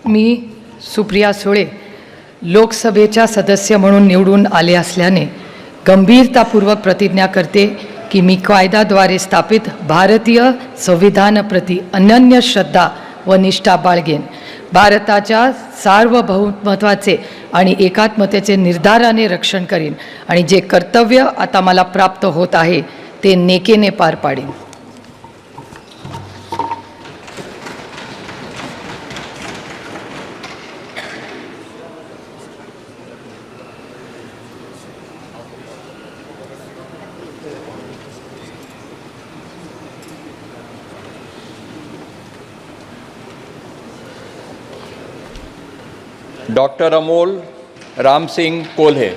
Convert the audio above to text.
मी सुप्रिया सुळे लोकसभेच्या सदस्य म्हणून निवडून आले असल्याने गंभीरतापूर्वक प्रतिज्ञा करते की मी कायद्याद्वारे स्थापित भारतीय संविधानाप्रती अनन्य श्रद्धा व निष्ठा बाळगेन. भारताच्या सार्वभौमत्वाचे आणि एकात्मतेचे निर्धाराने रक्षण करीन आणि जे कर्तव्य आता मला प्राप्त होत आहे ते नेकेने पार पाडेन. डॉक्टर अमोल रामसिंग कोल्हे.